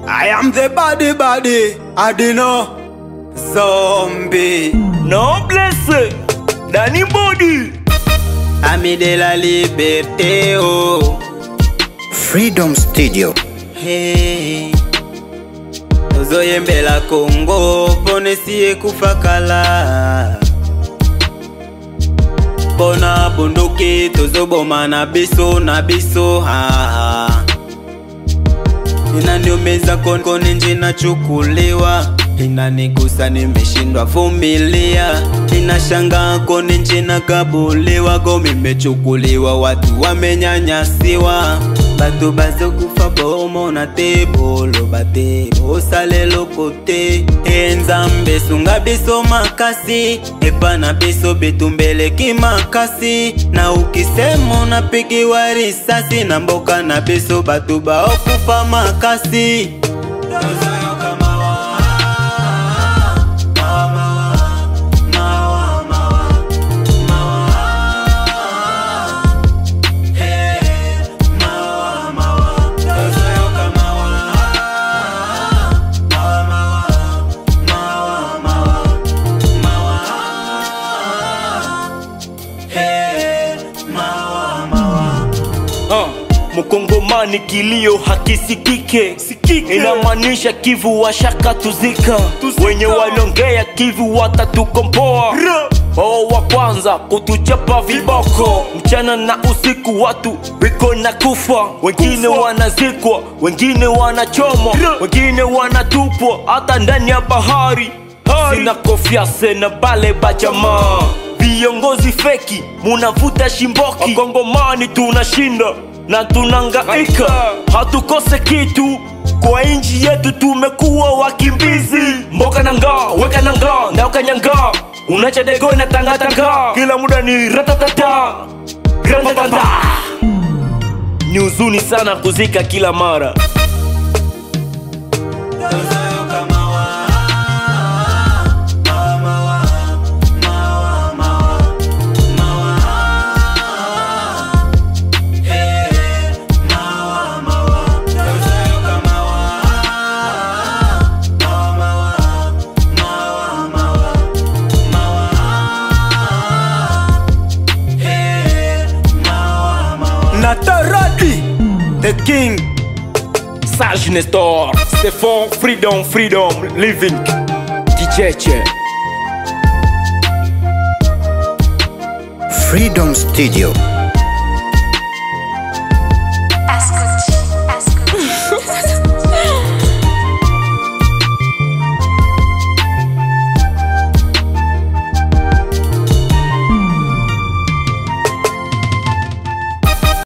I am the body, Adino Zombie. No blessing, Danny Body. Ami de la liberté, oh. Freedom Studio. Hey. Tozoyembela Congo, ponesi kufakala. Pona bunduki, tozoboma na biso, ha. Inaniumiza kone nje nachukuliwa, inanigusa nimeshindwa vumilia. Inashanga kone nje nakabuliwa, gomi mechukuliwa, watu wamenyanyasiwa. Batu bazo kufa bomo na tebolo bate osalelo kote. Enzambe sunga biso makasi, epana biso betumbeleki makasi. Na ukisemo na pigiwa risasi, na mboka na biso batu ba okufa makasi. Mkongomani kilio hakisikike, inamaanisha Kivu washaka tuzika. Wenye walongea Kivu watatukomboa. Wa kwanza kutuchapa viboko, mchana na usiku watu wiko na kufa. Wengine wanazikwa, wengine wanachomwa, wengine wanatupwa hata ndani ya bahari. Sina kofia sena bale bajamaa, viongozi feki munavuta shimboki. Wakongomani tunashinda na tunangaika, hatukose kitu kwa inji yetu, tumekuwa wakimbizi. Mboka nanga, weka nanga, na ukanyanga, unacha dego na tanga, kila muda ni ratatata, ratatata. Ni huzuni sana kuzika kila mara. Nataradi, the king. Sage Nestor, Stefan, freedom, living. Kicheche. Freedom Studio.